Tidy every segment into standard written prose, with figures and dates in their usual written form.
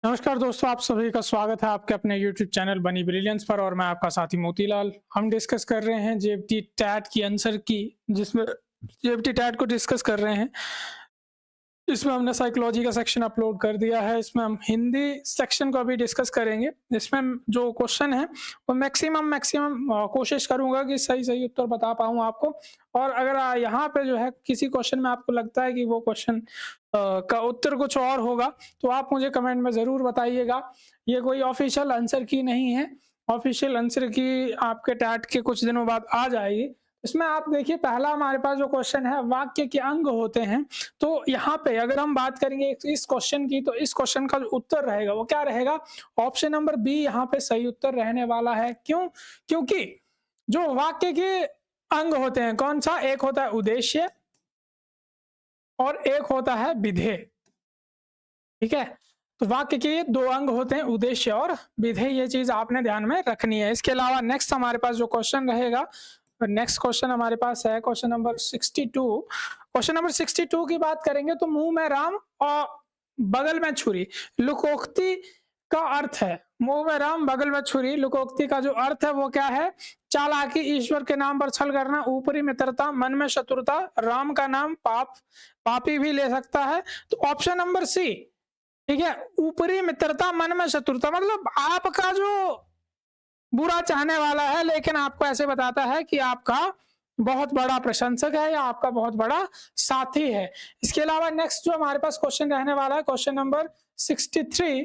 नमस्कार दोस्तों, आप सभी का स्वागत है आपके अपने YouTube चैनल बनी ब्रिलियंस पर। और मैं आपका साथी मोतीलाल। हम डिस्कस कर रहे हैं जेएफटी टैट की आंसर की, जिसमें जेएफटी टैट को डिस्कस कर रहे हैं। इसमें हमने साइकोलॉजी का सेक्शन अपलोड कर दिया है। इसमें हम हिंदी सेक्शन को अभी डिस्कस करेंगे। इसमें जो क्वेश्चन है वो मैक्सिमम कोशिश करूंगा कि सही उत्तर बता पाऊँ आपको। और अगर यहाँ पे जो है किसी क्वेश्चन में आपको लगता है कि वो क्वेश्चन का उत्तर कुछ और होगा, तो आप मुझे कमेंट में ज़रूर बताइएगा। ये कोई ऑफिशियल आंसर की नहीं है। ऑफिशियल आंसर की आपके टैट के कुछ दिनों बाद आ जाएगी। इसमें आप देखिए, पहला हमारे पास जो क्वेश्चन है, वाक्य के अंग होते हैं। तो यहाँ पे अगर हम बात करेंगे इस क्वेश्चन की, तो इस क्वेश्चन का जो उत्तर रहेगा वो क्या रहेगा? ऑप्शन नंबर बी यहाँ पे सही उत्तर रहने वाला है। क्यों? क्योंकि जो वाक्य के अंग होते हैं, कौन सा? एक होता है उद्देश्य और एक होता है विधेय। ठीक है, तो वाक्य के दो अंग होते हैं, उद्देश्य और विधेय। ये चीज आपने ध्यान में रखनी है। इसके अलावा नेक्स्ट हमारे पास जो क्वेश्चन रहेगा, नेक्स्ट क्वेश्चन हमारे पास है क्वेश्चन नंबर 62। क्वेश्चन नंबर 62 की बात करेंगे तो मुंह में राम और बगल में छुरी, लोकोक्ति का अर्थ है। मुंह में राम बगल में छुरी, लोकोक्ति का जो अर्थ है वो क्या है? चालाकी, ईश्वर के नाम पर छल करना, ऊपरी मित्रता, मन में शत्रुता, राम का नाम पापी भी ले सकता है। तो ऑप्शन नंबर सी, ठीक है, ऊपरी मित्रता, मन में शत्रुता, मतलब आपका जो बुरा चाहने वाला है लेकिन आपको ऐसे बताता है कि आपका बहुत बड़ा प्रशंसक है या आपका बहुत बड़ा साथी है। इसके अलावा नेक्स्ट जो हमारे पास क्वेश्चन रहने वाला है, क्वेश्चन नंबर 63।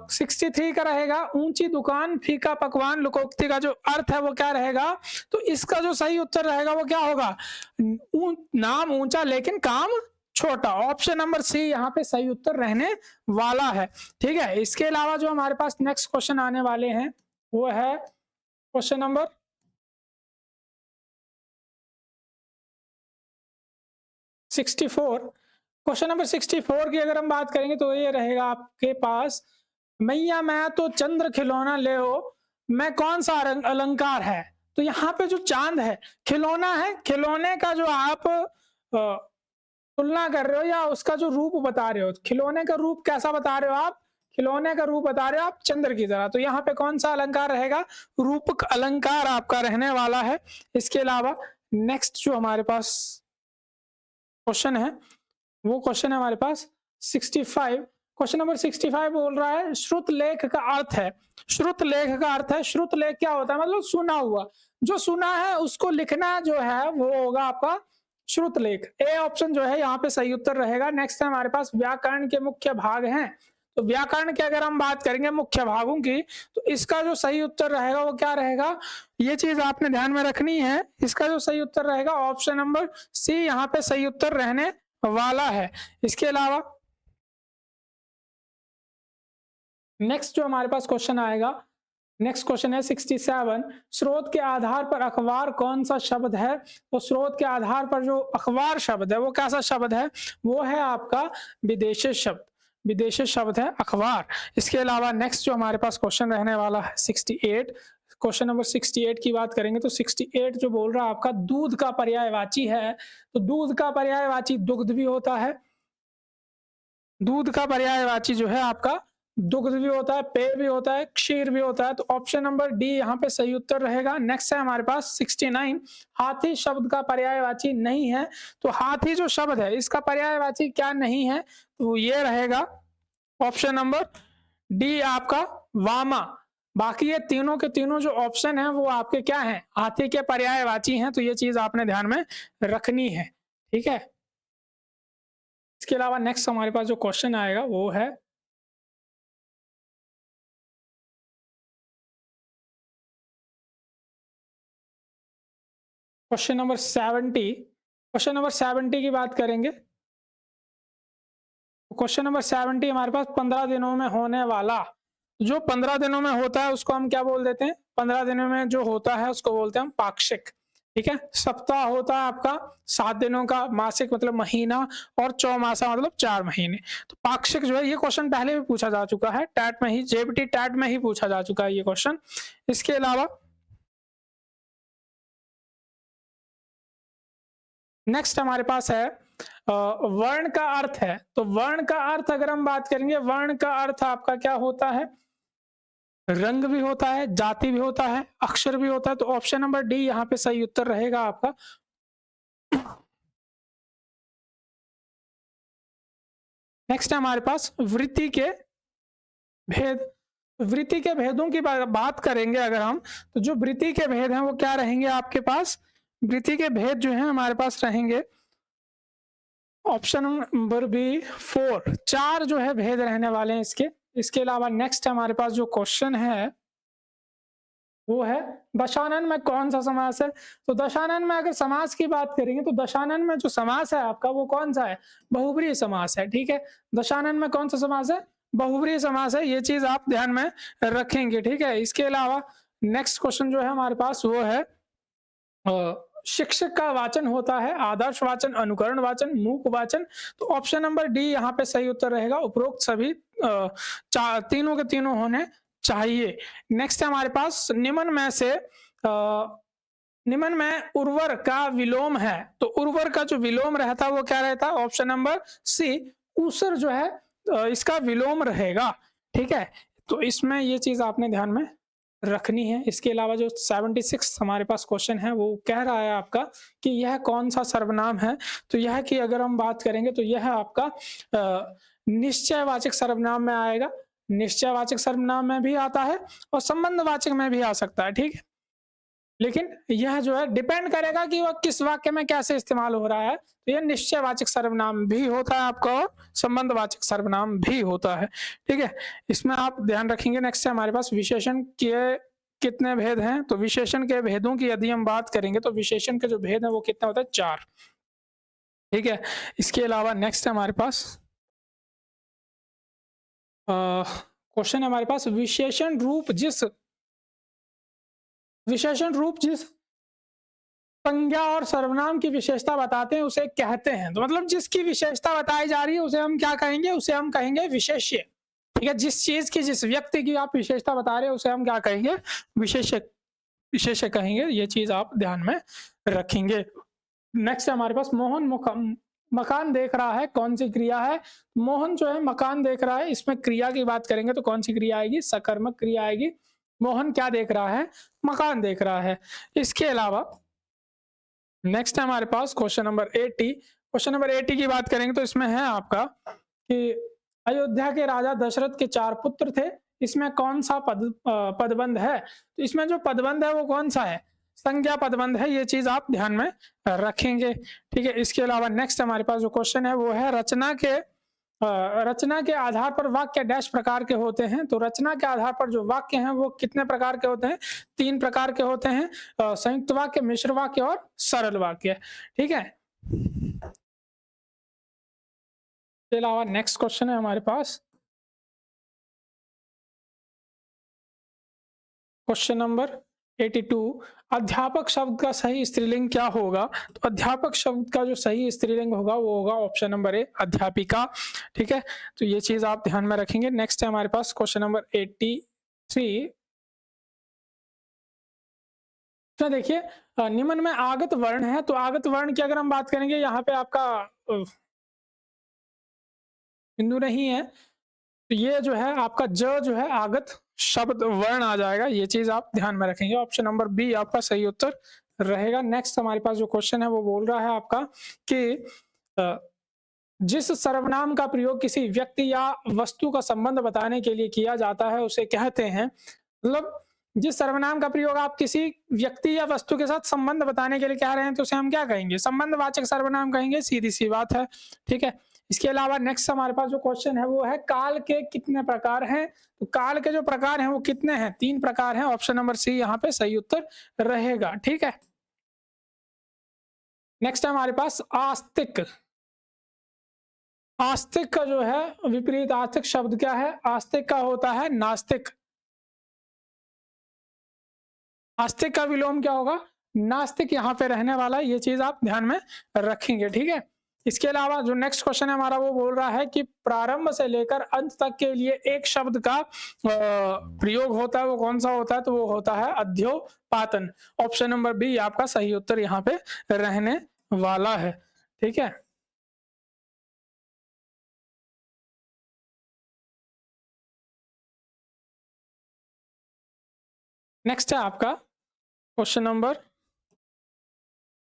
63 का रहेगा, ऊंची दुकान फीका पकवान, लोकोक्ति का जो अर्थ है वो क्या रहेगा? तो इसका जो सही उत्तर रहेगा वो क्या होगा? नाम ऊंचा लेकिन काम छोटा। ऑप्शन नंबर सी यहाँ पे सही उत्तर रहने वाला है। ठीक है, इसके अलावा जो हमारे पास नेक्स्ट क्वेश्चन आने वाले हैं वो है क्वेश्चन नंबर 64। क्वेश्चन नंबर 64 की अगर हम बात करेंगे तो ये रहेगा आपके पास, मैया मैं तो चंद्र खिलौना ले ओ, मैं कौन सा अलंकार है? तो यहाँ पे जो चांद है खिलौना है, खिलौने का जो आप तुलना कर रहे हो या उसका जो रूप बता रहे हो, खिलौने का रूप कैसा बता रहे हो आप? खिलौने का रूप बता रहे हो आप चंद्र की तरह। तो यहाँ पे कौन सा अलंकार रहेगा? रूपक अलंकार आपका रहने वाला है। इसके अलावा नेक्स्ट जो हमारे पास क्वेश्चन है वो क्वेश्चन है हमारे पास 65। क्वेश्चन नंबर 65 बोल रहा है, श्रुत लेख का अर्थ है। श्रुत लेख का अर्थ है, श्रुत लेख क्या होता है? मतलब सुना हुआ, जो सुना है उसको लिखना जो है वो होगा आपका श्रुत लेख। ए ऑप्शन जो है यहाँ पे सही उत्तर रहेगा। नेक्स्ट है हमारे पास, व्याकरण के मुख्य भाग हैं। तो व्याकरण की अगर हम बात करेंगे मुख्य भागों की, तो इसका जो सही उत्तर रहेगा वो क्या रहेगा? ये चीज आपने ध्यान में रखनी है। इसका जो सही उत्तर रहेगा ऑप्शन नंबर सी यहाँ पे सही उत्तर रहने वाला है। इसके अलावा नेक्स्ट जो हमारे पास क्वेश्चन आएगा, नेक्स्ट क्वेश्चन है 67। स्रोत के आधार पर अखबार कौन सा शब्द है? तो स्रोत के आधार पर जो अखबार शब्द है वो कैसा शब्द है? वो है आपका विदेशी शब्द। विदेशी शब्द है अखबार। इसके अलावा नेक्स्ट जो हमारे पास क्वेश्चन रहने वाला है 68। क्वेश्चन नंबर 68 की बात करेंगे तो 68 जो बोल रहा है आपका, दूध का पर्यायवाची है। तो दूध का पर्यायवाची दुग्ध भी होता है। दूध का पर्यायवाची जो है आपका दुग्ध भी होता है, पेय भी होता है, क्षीर भी होता है। तो ऑप्शन नंबर डी यहाँ पे सही उत्तर रहेगा। नेक्स्ट है हमारे पास 69। हाथी शब्द का पर्यायवाची नहीं है। तो हाथी जो शब्द है इसका पर्यायवाची क्या नहीं है? तो ये रहेगा ऑप्शन नंबर डी आपका वामा। बाकी ये तीनों के तीनों जो ऑप्शन है वो आपके क्या है? हाथी के पर्यायवाची हैं। तो ये चीज आपने ध्यान में रखनी है। ठीक है, इसके अलावा नेक्स्ट हमारे पास जो क्वेश्चन आएगा वो है क्वेश्चन नंबर 70। क्वेश्चन नंबर 70 की बात करेंगे, क्वेश्चन नंबर 70 हमारे पास 15 दिनों में होने वाला, जो 15 दिनों में होता है उसको हम क्या बोल देते हैं? 15 दिनों में जो होता है उसको बोलते हैं हम पाक्षिक। ठीक है, सप्ताह होता है आपका 7 दिनों का, मासिक मतलब महीना, और चौमासा मतलब 4 महीने। तो पाक्षिक जो है, ये क्वेश्चन पहले भी पूछा जा चुका है टैट में ही, जेबीटी टैट में ही पूछा जा चुका है ये क्वेश्चन। इसके अलावा नेक्स्ट हमारे पास है वर्ण का अर्थ है, तो वर्ण का अर्थ अगर हम बात करेंगे, वर्ण का अर्थ आपका क्या होता है? रंग भी होता है, जाति भी होता है, अक्षर भी होता है। तो ऑप्शन नंबर डी यहाँ पे सही उत्तर रहेगा आपका। नेक्स्ट है हमारे पास वृत्ति के भेद। वृत्ति के भेदों की बात करेंगे अगर हम, तो जो वृत्ति के भेद हैं वो क्या रहेंगे आपके पास? वृत्ति के भेद जो है हमारे पास रहेंगे ऑप्शन नंबर बी 4, 4 जो है भेद रहने वाले हैं इसके। इसके अलावा नेक्स्ट हमारे पास जो क्वेश्चन है वो है दशानन में कौन सा समास है? तो दशानन में अगर समास की बात करेंगे तो दशानन में जो समास है आपका वो कौन सा है? बहुब्रीहि समास है। ठीक है, दशानन में कौन सा समास है? बहुब्रीहि समास है। ये चीज आप ध्यान में रखेंगे। ठीक है, इसके अलावा नेक्स्ट क्वेश्चन जो है हमारे पास वो है शिक्षक का वाचन होता है आदर्श वाचन, अनुकरण वाचन, मूक वाचन। तो ऑप्शन नंबर डी यहाँ पे सही उत्तर रहेगा। उपरोक्त सभी तीनों के तीनों होने चाहिए। नेक्स्ट है हमारे पास निम्न में से निम्न में उर्वर का विलोम है, तो उर्वर का जो विलोम रहता है वो क्या रहता है? ऑप्शन नंबर सी ऊसर जो है इसका विलोम रहेगा। ठीक है, तो इसमें ये चीज आपने ध्यान में रखनी है। इसके अलावा जो 76 हमारे पास क्वेश्चन है वो कह रहा है आपका कि यह कौन सा सर्वनाम है? तो यह कि अगर हम बात करेंगे तो यह आपका निश्चयवाचक सर्वनाम में आएगा। निश्चयवाचक सर्वनाम में भी आता है और संबंधवाचक में भी आ सकता है। ठीक है, लेकिन यह जो है डिपेंड करेगा कि वह किस वाक्य में कैसे इस्तेमाल हो रहा है। तो यह निश्चयवाचक सर्वनाम भी होता है आपका और संबंधवाचक सर्वनाम भी होता है। ठीक है, इसमें आप ध्यान रखेंगे। नेक्स्ट है हमारे पास विशेषण के कितने भेद हैं? तो विशेषण के भेदों की यदि हम बात करेंगे तो विशेषण के जो भेद हैं वो कितने होते हैं? 4। ठीक है, इसके अलावा नेक्स्ट है हमारे पास क्वेश्चन है हमारे पास विशेषण रूप जिस संज्ञा और सर्वनाम की विशेषता बताते हैं उसे कहते हैं। तो मतलब जिसकी विशेषता बताई जा रही है उसे हम क्या कहेंगे? उसे हम कहेंगे विशेष्य। ठीक है, जिस चीज की, जिस व्यक्ति की आप विशेषता बता रहे हैं उसे हम क्या कहेंगे? विशेष्य कहेंगे। ये चीज आप ध्यान में रखेंगे। नेक्स्ट है हमारे पास मोहन मकान देख रहा है, कौन सी क्रिया है? मोहन जो है मकान देख रहा है, इसमें क्रिया की बात करेंगे तो कौन सी क्रिया आएगी? सकर्मक क्रिया आएगी। मोहन क्या देख रहा है? मकान देख रहा है। इसके अलावा नेक्स्ट है हमारे पास क्वेश्चन नंबर 80। क्वेश्चन नंबर 80 की बात करेंगे तो इसमें है आपका कि अयोध्या के राजा दशरथ के 4 पुत्र थे, इसमें कौन सा पदबंध है? तो इसमें जो पदबंध है वो कौन सा है? संज्ञा पदबंध है। ये चीज आप ध्यान में रखेंगे। ठीक है, इसके अलावा नेक्स्ट हमारे पास जो क्वेश्चन है वो है रचना के आधार पर वाक्य डैश प्रकार के होते हैं। तो रचना के आधार पर जो वाक्य हैं वो कितने प्रकार के होते हैं? 3 प्रकार के होते हैं, संयुक्त वाक्य, मिश्र वाक्य और सरल वाक्य। ठीक है, इसके अलावा नेक्स्ट क्वेश्चन है हमारे पास क्वेश्चन नंबर 82। अध्यापक शब्द का सही स्त्रीलिंग क्या होगा? तो अध्यापक शब्द का जो सही स्त्रीलिंग होगा वो होगा ऑप्शन नंबर ए अध्यापिका। ठीक है, तो ये चीज आप ध्यान में रखेंगे। नेक्स्ट है हमारे पास क्वेश्चन नंबर 83। तो देखिए निम्न में आगत वर्ण है, तो आगत वर्ण की अगर हम बात करेंगे यहाँ पे आपका बिंदु नहीं है, तो ये जो है आपका जो है आगत शब्द वर्ण आ जाएगा। ये चीज आप ध्यान में रखेंगे। ऑप्शन नंबर बी आपका सही उत्तर रहेगा। नेक्स्ट हमारे पास जो क्वेश्चन है वो बोल रहा है आपका कि जिस सर्वनाम का प्रयोग किसी व्यक्ति या वस्तु का संबंध बताने के लिए किया जाता है उसे कहते हैं। मतलब जिस सर्वनाम का प्रयोग आप किसी व्यक्ति या वस्तु के साथ संबंध बताने के लिए कह रहे हैं तो उसे हम क्या कहेंगे? संबंधवाचक सर्वनाम कहेंगे। सीधी सी बात है। ठीक है, इसके अलावा नेक्स्ट हमारे पास जो क्वेश्चन है वो है काल के कितने प्रकार हैं? तो काल के जो प्रकार हैं वो कितने हैं? 3 प्रकार हैं। ऑप्शन नंबर सी यहाँ पे सही उत्तर रहेगा। ठीक है, नेक्स्ट हमारे पास आस्तिक। आस्तिक का जो है विपरीत आस्तिक शब्द क्या है? आस्तिक का होता है नास्तिक। आस्तिक का विलोम क्या होगा? नास्तिक यहाँ पे रहने वाला है। ये चीज आप ध्यान में रखेंगे। ठीक है, इसके अलावा जो नेक्स्ट क्वेश्चन है हमारा वो बोल रहा है कि प्रारंभ से लेकर अंत तक के लिए एक शब्द का प्रयोग होता है, वो कौन सा होता है? तो वो होता है अध्योपातन। ऑप्शन नंबर बी आपका सही उत्तर यहाँ पे रहने वाला है। ठीक है, नेक्स्ट है आपका क्वेश्चन नंबर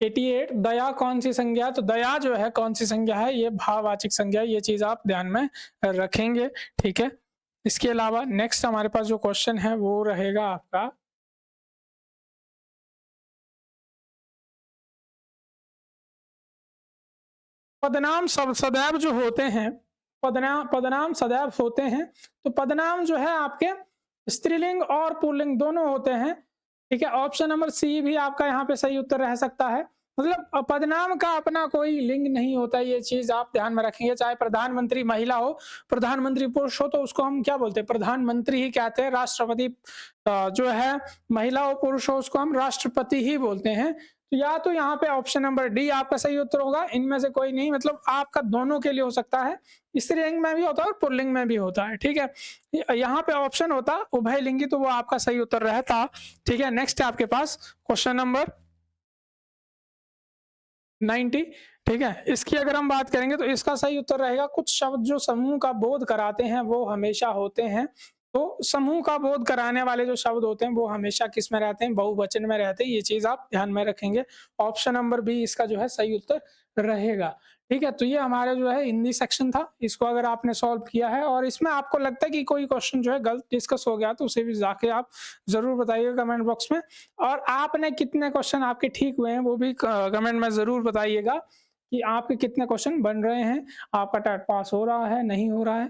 88, दया कौन सी संज्ञा है? तो दया जो है कौन सी संज्ञा है? ये भाववाचक संज्ञा है, ये चीज आप ध्यान में रखेंगे, ठीक है। इसके अलावा नेक्स्ट हमारे पास जो क्वेश्चन है वो रहेगा आपका पदनाम सदैव जो होते हैं, पदनाम सदैव होते हैं, तो पदनाम जो है आपके स्त्रीलिंग और पुल्लिंग दोनों होते हैं, ठीक है। ऑप्शन नंबर सी भी आपका यहाँ पे सही उत्तर रह सकता है। मतलब पदनाम का अपना कोई लिंग नहीं होता, ये चीज आप ध्यान में रखेंगे। चाहे प्रधानमंत्री महिला हो, प्रधानमंत्री पुरुष हो, तो उसको हम क्या बोलते हैं? प्रधानमंत्री ही कहते हैं। राष्ट्रपति जो है महिला हो पुरुष हो, उसको हम राष्ट्रपति ही बोलते हैं। तो या तो यहाँ पे ऑप्शन नंबर डी आपका सही उत्तर होगा, इनमें से कोई नहीं। मतलब आपका दोनों के लिए हो सकता है, स्त्रीलिंग में भी होता है और पुल्लिंग में भी होता है, ठीक है। यहाँ पे ऑप्शन होता उभयलिंगी, तो वो आपका सही उत्तर रहता, ठीक है। नेक्स्ट है आपके पास क्वेश्चन नंबर 90, ठीक है। इसकी अगर हम बात करेंगे तो इसका सही उत्तर रहेगा कुछ शब्द जो समूह का बोध कराते हैं वो हमेशा होते हैं। तो समूह का बोध कराने वाले जो शब्द होते हैं वो हमेशा किस में रहते हैं? बहुवचन में रहते हैं। ये चीज आप ध्यान में रखेंगे। ऑप्शन नंबर बी इसका जो है सही उत्तर रहेगा, ठीक है। तो ये हमारा जो है हिंदी सेक्शन था, इसको अगर आपने सॉल्व किया है और इसमें आपको लगता है कि कोई क्वेश्चन जो है गलत डिस्कस हो गया तो उसे भी जाके आप जरूर बताइएगा कमेंट बॉक्स में। और आपने कितने क्वेश्चन आपके ठीक हुए हैं वो भी कमेंट में जरूर बताइएगा कि आपके कितने क्वेश्चन बन रहे हैं, आपका टैट पास हो रहा है नहीं हो रहा है,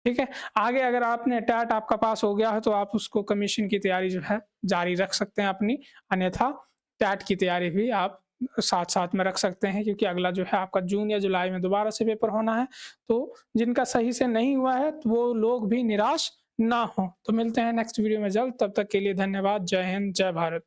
ठीक है। आगे अगर आपने टैट आपका पास हो गया है तो आप उसको कमीशन की तैयारी जो है जारी रख सकते हैं अपनी, अन्यथा टैट की तैयारी भी आप साथ साथ में रख सकते हैं, क्योंकि अगला जो है आपका जून या जुलाई में दोबारा से पेपर होना है। तो जिनका सही से नहीं हुआ है तो वो लोग भी निराश ना हो। तो मिलते हैं नेक्स्ट वीडियो में जल्द, तब तक के लिए धन्यवाद। जय हिंद, जय भारत।